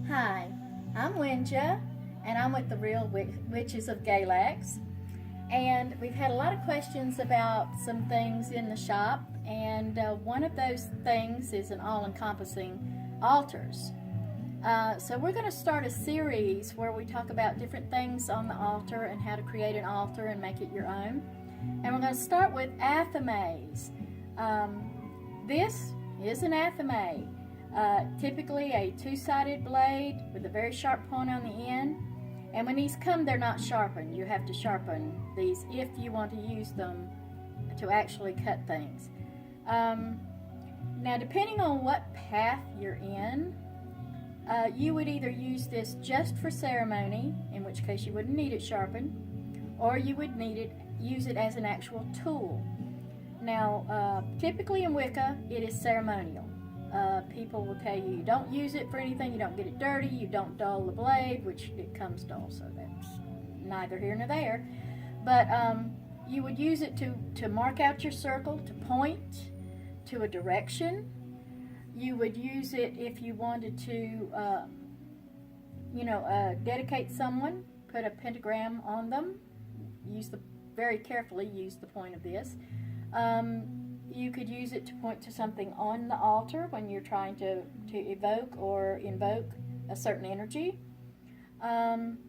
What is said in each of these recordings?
Hi, I'm Winja, and I'm with the Real Witches of Galax. And we've had a lot of questions about some things in the shop, and one of those things is an all-encompassing altars. So we're going to start a series where we talk about different things on the altar and how to create an altar and make it your own. And we're going to start with Athames. This is an Athame. Typically a two-sided blade with a very sharp point on the end. And when these come, they're not sharpened. You have to sharpen these if you want to use them to actually cut things. Now, depending on what path you're in, you would either use this just for ceremony, in which case you wouldn't need it sharpened, or you would use it as an actual tool. Now, typically in Wicca, it is ceremonial. People will tell you don't use it for anything, you don't get it dirty, you don't dull the blade, which it comes dull, so that's neither here nor there. But you would use it to mark out your circle, to point to a direction. You would use it if you wanted to, dedicate someone, put a pentagram on them. Very carefully use the point of this. You could use it to point to something on the altar when you're trying to evoke or invoke a certain energy. And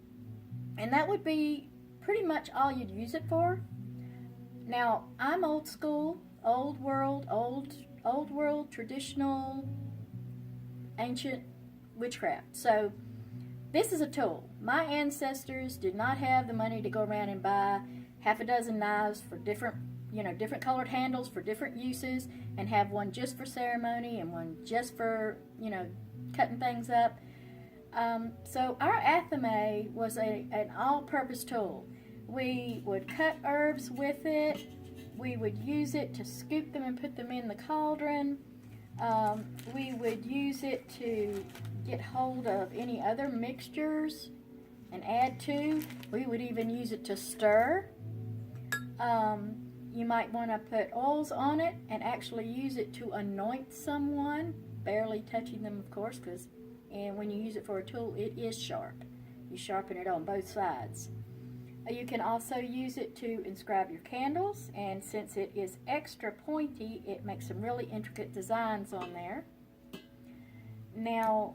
that would be pretty much all you'd use it for. Now, I'm old school, old world, traditional, ancient witchcraft. So this is a tool. My ancestors did not have the money to go around and buy half a dozen knives for different colored handles for different uses, and have one just for ceremony and one just for, cutting things up. So our Athame was an all-purpose tool. We would cut herbs with it. We would use it to scoop them and put them in the cauldron. We would use it to get hold of any other mixtures and add to. We would even use it to stir. You might want to put oils on it and actually use it to anoint someone, barely touching them, of course, and when you use it for a tool, it is sharp. You sharpen it on both sides. You can also use it to inscribe your candles, and since it is extra pointy, it makes some really intricate designs on there. Now,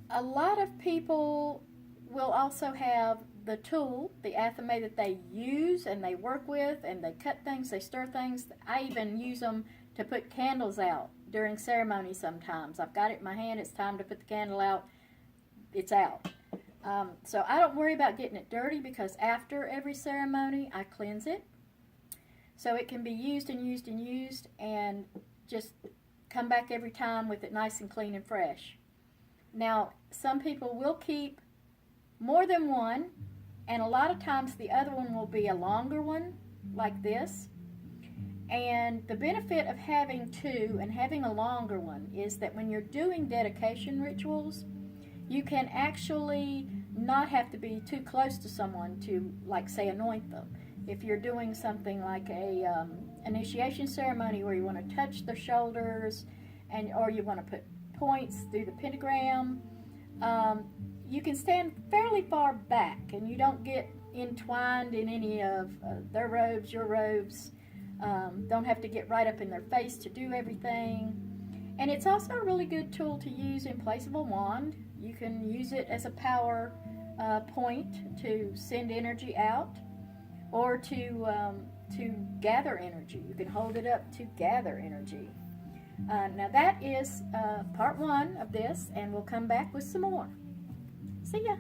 a lot of people will also have the tool, the Athame, that they use and they work with, and they cut things, they stir things. I even use them to put candles out during ceremony sometimes. I've got it in my hand, it's time to put the candle out, it's out. So I don't worry about getting it dirty, because after every ceremony I cleanse it. So it can be used and used and used, and just come back every time with it nice and clean and fresh. Now, some people will keep more than one, and a lot of times the other one will be a longer one, like this. And the benefit of having two and having a longer one is that when you're doing dedication rituals, you can actually not have to be too close to someone to, like, say, anoint them. If you're doing something like a initiation ceremony where you want to touch their shoulders, or you want to put points through the pentagram, you can stand fairly far back, and you don't get entwined in any of their robes, your robes. Don't have to get right up in their face to do everything. And it's also a really good tool to use in place of a wand. You can use it as a power point to send energy out, or to gather energy. You can hold it up to gather energy. Now that is part one of this, and we'll come back with some more. See ya.